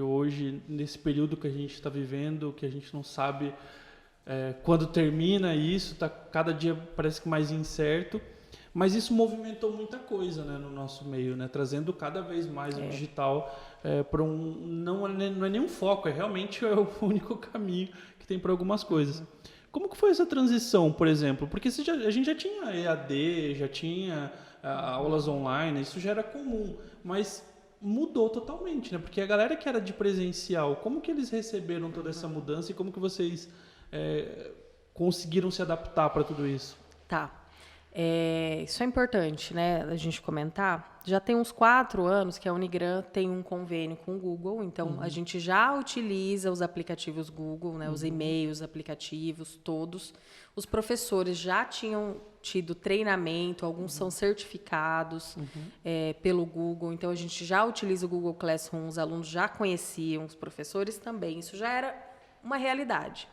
hoje, nesse período que a gente está vivendo, que a gente não sabe quando termina isso, tá cada dia parece que mais incerto, mas isso movimentou muita coisa, né, no nosso meio, né? Trazendo cada vez mais o digital para não é nenhum foco, realmente é o único caminho que tem para algumas coisas. Como que foi essa transição, por exemplo? Porque a gente já tinha EAD, já tinha aulas online, isso já era comum, mas mudou totalmente, né? Porque a galera que era de presencial, como que eles receberam toda essa mudança e como que vocês conseguiram se adaptar para tudo isso? Tá. Isso é importante, né, a gente comentar. Já tem uns 4 anos que a Unigran tem um convênio com o Google, então a gente já utiliza os aplicativos Google, né, os e-mails, aplicativos, todos. Os professores já tinham tido treinamento, alguns são certificados pelo Google, então a gente já utiliza o Google Classroom, os alunos já conheciam, os professores também, isso já era uma realidade.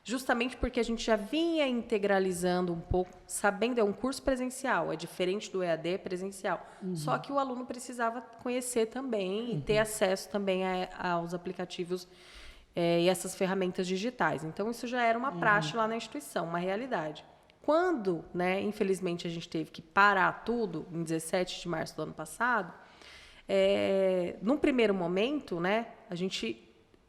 Justamente porque a gente já vinha integralizando um pouco, sabendo, é um curso presencial, é diferente do EAD presencial. Só que o aluno precisava conhecer também e ter acesso também aos aplicativos e essas ferramentas digitais. Então, isso já era uma praxe lá na instituição, uma realidade. Quando, né, infelizmente, a gente teve que parar tudo, em 17 de março do ano passado, num primeiro momento, né,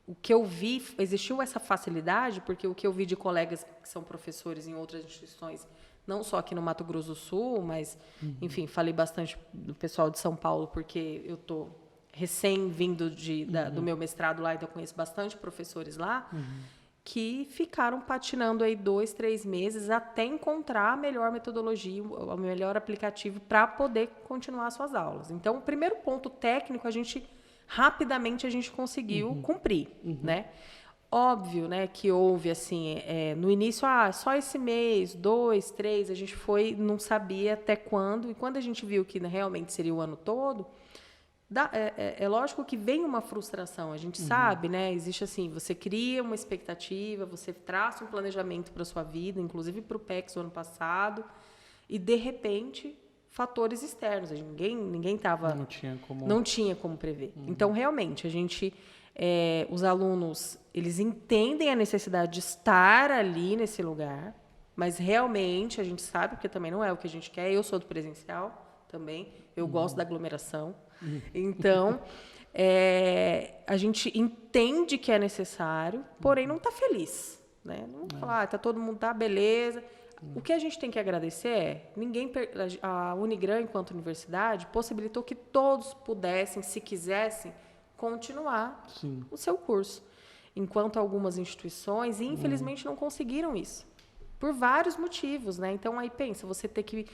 o que eu vi, existiu essa facilidade, porque o que eu vi de colegas que são professores em outras instituições, não só aqui no Mato Grosso do Sul, mas, enfim, falei bastante do pessoal de São Paulo, porque eu estou recém-vindo do meu mestrado lá, então eu conheço bastante professores lá, que ficaram patinando aí 2, 3 meses até encontrar a melhor metodologia, o melhor aplicativo para poder continuar suas aulas. Então, o primeiro ponto técnico, rapidamente a gente conseguiu cumprir, né? Óbvio, né, que houve, assim, no início, só esse mês, 2, 3, a gente não sabia até quando, e quando a gente viu que realmente seria o ano todo, é lógico que vem uma frustração, a gente sabe, né, existe assim, você cria uma expectativa, você traça um planejamento para a sua vida, inclusive para o PEX do ano passado, e, de repente, fatores externos, ninguém estava... Não tinha como prever. Então, realmente, os alunos, eles entendem a necessidade de estar ali nesse lugar, mas realmente a gente sabe, porque também não é o que a gente quer. Eu sou do presencial também, eu gosto da aglomeração. Então, a gente entende que é necessário, porém não está feliz, né? Não falar, todo mundo tá beleza. O que a gente tem que agradecer a Unigran, enquanto universidade, possibilitou que todos pudessem, se quisessem, continuar o seu curso. Enquanto algumas instituições, infelizmente, não conseguiram isso. Por vários motivos, né? Então, aí pensa, você ter que...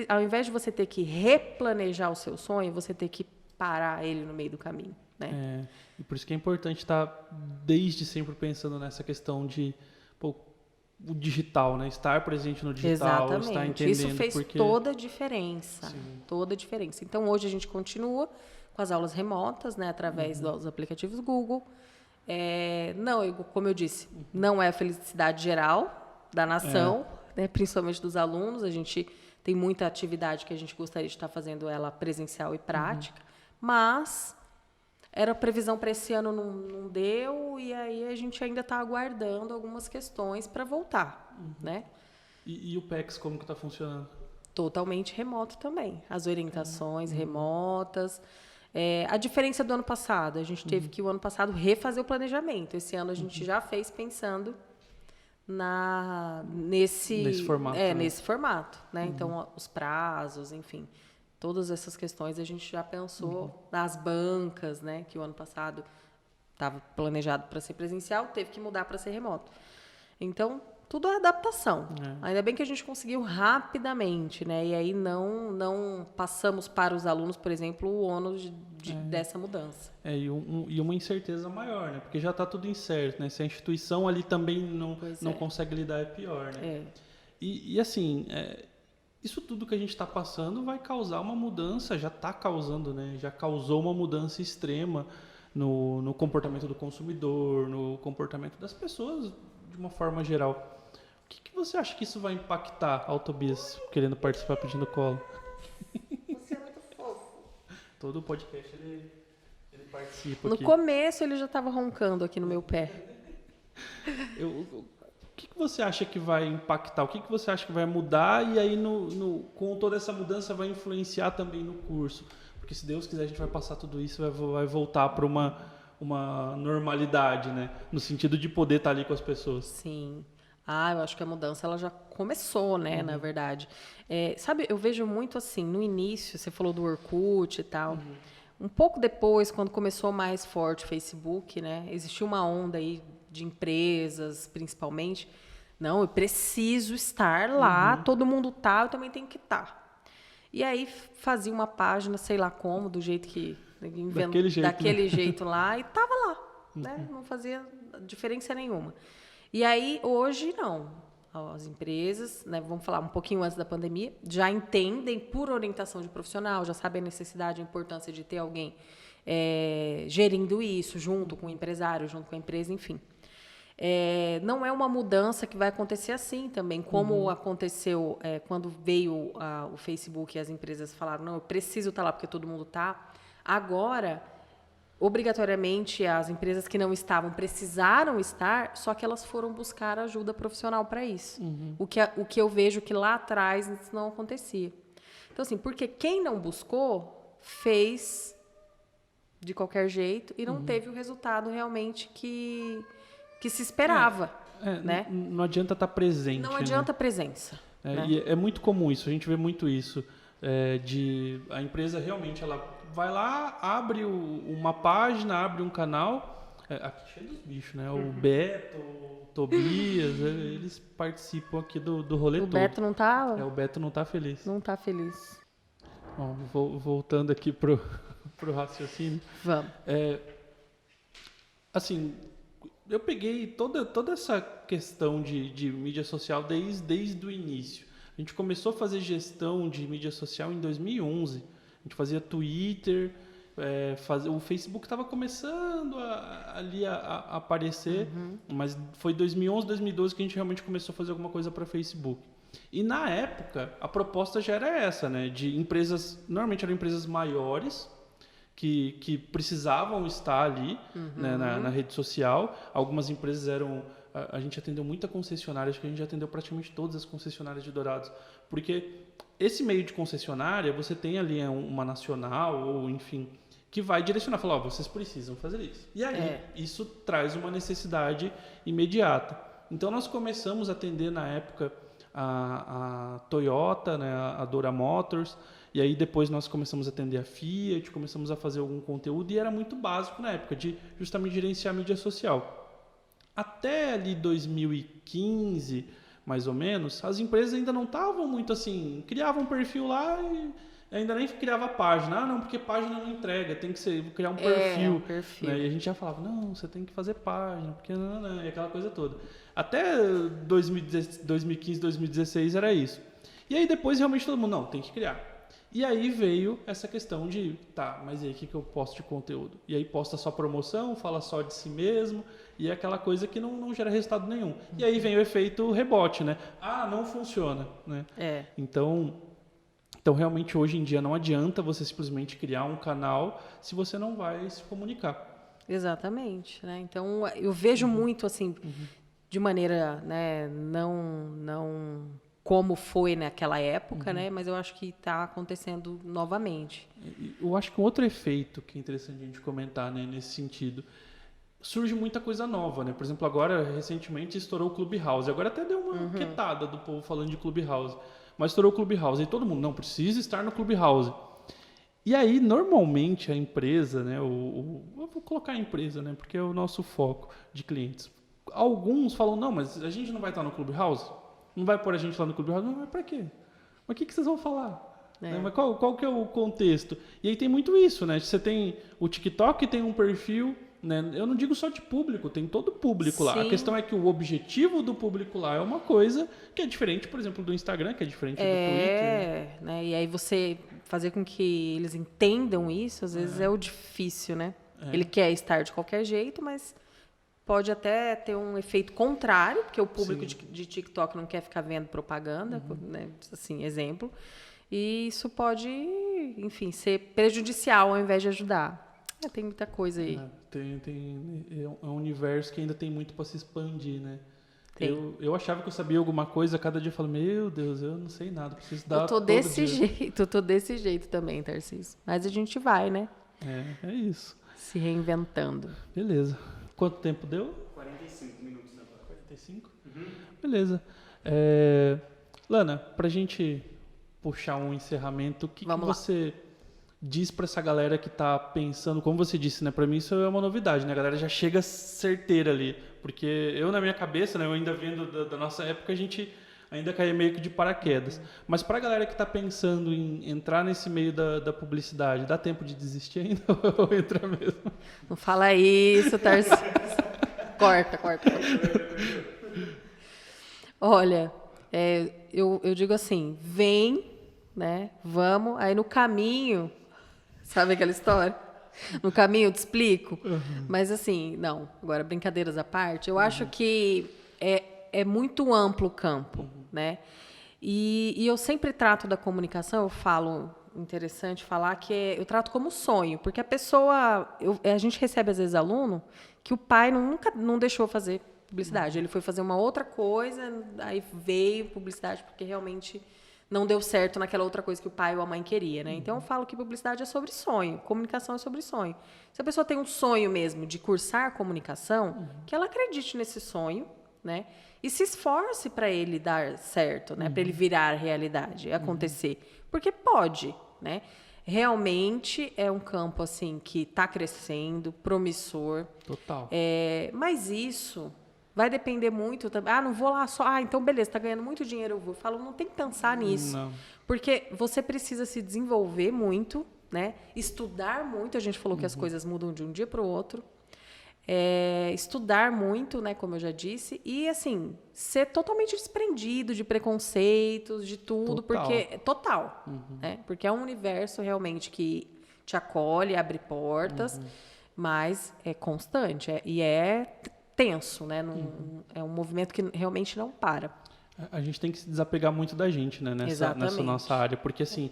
ao invés de você ter que replanejar o seu sonho, você ter que parar ele no meio do caminho, né? E por isso que é importante estar desde sempre pensando nessa questão de... o digital, né? Estar presente no digital, exatamente. Estar entendendo. Isso fez toda a diferença. Toda a diferença. Então, hoje a gente continua com as aulas remotas, né? Através dos aplicativos Google. Como eu disse, não é a felicidade geral da nação, né? Principalmente dos alunos. A gente tem muita atividade que a gente gostaria de estar fazendo ela presencial e prática, mas... era previsão para esse ano, não deu, e aí a gente ainda está aguardando algumas questões para voltar, né? E o PEX, como que está funcionando? Totalmente remoto também. As orientações remotas. A diferença do ano passado, a gente teve que, o ano passado, refazer o planejamento. Esse ano a gente já fez pensando nesse formato. Nesse formato, né? Então, os prazos, enfim... todas essas questões a gente já pensou nas bancas, né? Que o ano passado estava planejado para ser presencial, teve que mudar para ser remoto. Então, tudo é adaptação. Ainda bem que a gente conseguiu rapidamente, né? E aí não passamos para os alunos, por exemplo, o ônus dessa mudança. E uma incerteza maior, né? Porque já está tudo incerto, né? Se a instituição ali também não consegue lidar, é pior, né? E assim, isso tudo que a gente está passando vai causar uma mudança, já está causando, né? Já causou uma mudança extrema no comportamento do consumidor, no comportamento das pessoas de uma forma geral. O que você acha que isso vai impactar, Tobias, querendo participar pedindo colo? Você é muito fofo. Todo podcast ele participa no aqui. No começo ele já estava roncando aqui no meu pé. O que você acha que vai impactar? O que você acha que vai mudar? E aí, com toda essa mudança, vai influenciar também no curso? Porque se Deus quiser, a gente vai passar tudo isso, vai voltar para uma normalidade, né? No sentido de poder estar ali com as pessoas. Sim. Eu acho que a mudança ela já começou, né? Na verdade. Sabe, eu vejo muito assim, no início, você falou do Orkut e tal. Um pouco depois, quando começou mais forte o Facebook, né? Existiu uma onda aí de empresas, principalmente. Não, eu preciso estar lá, todo mundo tá, eu também tenho que estar. E aí fazia uma página, sei lá como, do jeito que... Daquele jeito lá, e tava lá. Né? Não fazia diferença nenhuma. E aí, hoje, não. As empresas, né, vamos falar um pouquinho antes da pandemia, já entendem por orientação de profissional, já sabem a necessidade, a importância de ter alguém gerindo isso, junto com o empresário, junto com a empresa, enfim. Não é uma mudança que vai acontecer assim também, como aconteceu quando veio o Facebook e as empresas falaram, não, eu preciso estar lá porque todo mundo está. Agora, obrigatoriamente, as empresas que não estavam precisaram estar, só que elas foram buscar ajuda profissional para isso. O que eu vejo que lá atrás isso não acontecia. Então, assim, porque quem não buscou, fez de qualquer jeito e não teve o resultado realmente que se esperava. Né? Não adianta estar presente. Não adianta presença. Né? E é muito comum isso, a gente vê muito isso. A empresa realmente ela vai lá, abre uma página, abre um canal. Aqui cheio dos bichos, né? O Beto, o Tobias, eles participam aqui do rolê todo. O Beto não tá... O Beto não tá feliz. Não tá feliz. Bom, voltando aqui pro raciocínio. Vamos. Assim, eu peguei toda essa questão de mídia social desde o início. A gente começou a fazer gestão de mídia social em 2011. A gente fazia Twitter, o Facebook estava começando ali a aparecer, mas foi 2011, 2012 que a gente realmente começou a fazer alguma coisa para Facebook. E na época, a proposta já era essa, né? De empresas, normalmente eram empresas maiores, que precisavam estar ali né, na rede social. Algumas empresas eram... A gente atendeu muita concessionária, acho que a gente já atendeu praticamente todas as concessionárias de Dourados. Porque esse meio de concessionária, você tem ali uma nacional, ou enfim, que vai direcionar, falar, vocês precisam fazer isso. E aí, isso traz uma necessidade imediata. Então, nós começamos a atender, na época, a Toyota, né, a Dora Motors, e aí depois nós começamos a atender a Fiat, começamos a fazer algum conteúdo, e era muito básico na época, de justamente gerenciar a mídia social. Até ali 2015, mais ou menos, as empresas ainda não estavam muito assim, criavam um perfil lá e ainda nem criava página. Não, porque página não entrega, tem que criar um perfil. Né? E a gente já falava, não, você tem que fazer página, porque não, e aquela coisa toda. Até 2015, 2016 era isso. E aí depois realmente todo mundo, não, tem que criar. E aí veio essa questão de, mas e aí o que eu posto de conteúdo? E aí posta só promoção, fala só de si mesmo, e é aquela coisa que não gera resultado nenhum. E aí vem o efeito rebote, né? Não funciona, né? Então realmente hoje em dia não adianta você simplesmente criar um canal se você não vai se comunicar. Exatamente, né? Então eu vejo muito assim, de maneira, né, não como foi naquela época, né? Mas eu acho que está acontecendo novamente. Eu acho que um outro efeito que é interessante a gente comentar, né, nesse sentido, surge muita coisa nova, né? Por exemplo, agora, recentemente, estourou o Clubhouse. Agora até deu uma quietada do povo falando de Clubhouse. Mas estourou o Clubhouse. E todo mundo, não, precisa estar no Clubhouse. E aí, normalmente, a empresa, né, eu vou colocar a empresa, né, porque é o nosso foco de clientes. Alguns falam, não, mas a gente não vai estar no Clubhouse? Não vai pôr a gente lá no Clubhouse? Não, mas pra quê? Mas o que vocês vão falar? Né? Mas qual que é o contexto? E aí tem muito isso, né? Você tem o TikTok, tem um perfil, né? Eu não digo só de público, tem todo público lá. A questão é que o objetivo do público lá é uma coisa que é diferente, por exemplo, do Instagram, que é diferente do Twitter. Né? E aí você fazer com que eles entendam isso, às vezes é o difícil, né? Ele quer estar de qualquer jeito, mas pode até ter um efeito contrário, porque o público de TikTok não quer ficar vendo propaganda, né? Assim, exemplo. E isso pode, enfim, ser prejudicial ao invés de ajudar. Tem muita coisa aí. É um universo que ainda tem muito para se expandir, né? Eu achava que eu sabia alguma coisa, cada dia eu falo, meu Deus, eu não sei nada, preciso dar. Eu tô desse jeito também, Tarcísio. Mas a gente vai, né? É isso. Se reinventando. Beleza. Quanto tempo deu? 45 minutos agora. 45? Beleza. Lana, pra gente puxar um encerramento, o que você diz para essa galera que está pensando, como você disse, né? Para mim isso é uma novidade, né? A galera já chega certeira ali, porque eu na minha cabeça, né? Eu ainda vendo da nossa época, a gente ainda cai meio que de paraquedas. Mas para a galera que está pensando em entrar nesse meio da publicidade, dá tempo de desistir ainda ou entra mesmo? Não fala isso, Tarcísio. Corta. Olha, eu digo assim, vem, né? Vamos, aí no caminho, sabe aquela história? No caminho eu te explico. Mas assim, não, agora brincadeiras à parte, eu acho que é muito amplo o campo, né? E eu sempre trato da comunicação, eu falo, interessante falar que eu trato como sonho, porque a pessoa, a gente recebe às vezes aluno que o pai nunca não deixou fazer publicidade, ele foi fazer uma outra coisa, aí veio publicidade porque realmente não deu certo naquela outra coisa que o pai ou a mãe queria, né? Então eu falo que publicidade é sobre sonho, comunicação é sobre sonho. Se a pessoa tem um sonho mesmo de cursar comunicação, que ela acredite nesse sonho, né? E se esforce para ele dar certo, né? Para ele virar realidade, acontecer, porque pode, né? Realmente é um campo assim que está crescendo, promissor. Total. Mas isso vai depender muito também. Não vou lá só. Então, beleza, está ganhando muito dinheiro. Eu falo, não tem que pensar nisso. Não. Porque você precisa se desenvolver muito, né? Estudar muito. A gente falou que as coisas mudam de um dia para o outro. Estudar muito, né? Como eu já disse. E, assim, ser totalmente desprendido de preconceitos, de tudo. Porque total. Né? Porque é um universo realmente que te acolhe, abre portas. Mas é constante. E é tenso, né? É um movimento que realmente não para. A gente tem que se desapegar muito da gente, né? Nessa nossa área, porque assim,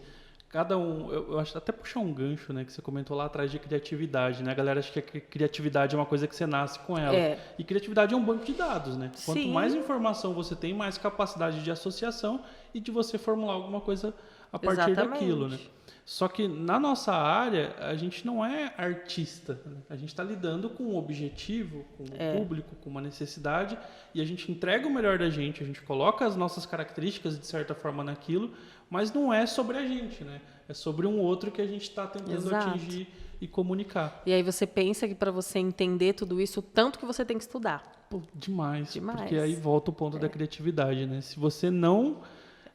cada um, eu acho até puxar um gancho, né? Que você comentou lá atrás de criatividade, né? A galera acha que a criatividade é uma coisa que você nasce com ela. E criatividade é um banco de dados, né? Quanto mais informação você tem, mais capacidade de associação e de você formular alguma coisa a partir daquilo, né? Só que na nossa área, a gente não é artista. Né? A gente está lidando com um objetivo, com um público, com uma necessidade, e a gente entrega o melhor da gente, a gente coloca as nossas características, de certa forma, naquilo, mas não é sobre a gente, né? É sobre um outro que a gente está tentando atingir e comunicar. E aí você pensa que para você entender tudo isso, o tanto que você tem que estudar. Pô, demais. Porque aí volta o ponto da criatividade, né? Se você não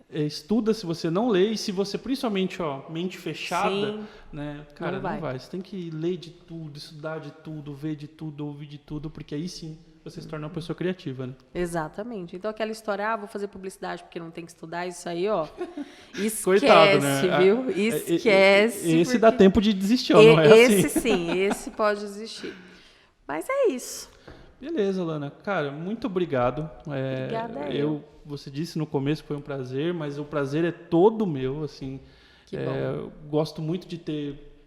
estuda, se você não lê, e se você, principalmente, mente fechada, né? Cara, não vai. Você tem que ler de tudo, estudar de tudo, ver de tudo, ouvir de tudo, porque aí sim você se torna uma pessoa criativa, né? Exatamente. Então aquela história, vou fazer publicidade porque não tem que estudar, isso aí, ó. Esquece, coitado, né? Viu? Esquece. Esse dá tempo de desistir, ó, não é esse assim? Sim, esse pode desistir. Mas é isso. Beleza, Lana. Cara, muito obrigado. Obrigada você disse no começo que foi um prazer, mas o prazer é todo meu, assim. Que bom. Eu gosto muito de ter...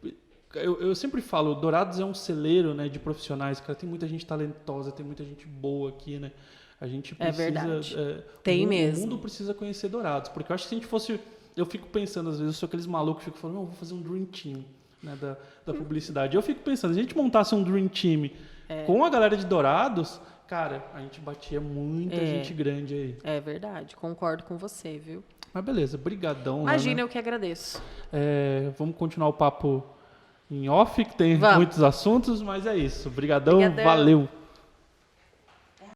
Eu sempre falo, Dourados é um celeiro, né, de profissionais. Cara, tem muita gente talentosa, tem muita gente boa aqui, né? A gente precisa... É verdade. Tem mesmo. O mundo precisa conhecer Dourados, porque eu acho que se a gente fosse... Eu fico pensando, às vezes, eu sou aqueles malucos que ficam falando, não, vou fazer um Dream Team, né, da publicidade. Eu fico pensando, se a gente montasse um Dream Team com a galera de Dourados, cara, a gente batia muita gente grande aí. É verdade, concordo com você, viu? Mas beleza, brigadão. Imagina, eu que agradeço. Vamos continuar o papo em off, que tem muitos assuntos, mas é isso. Brigadão, Obrigadão. valeu.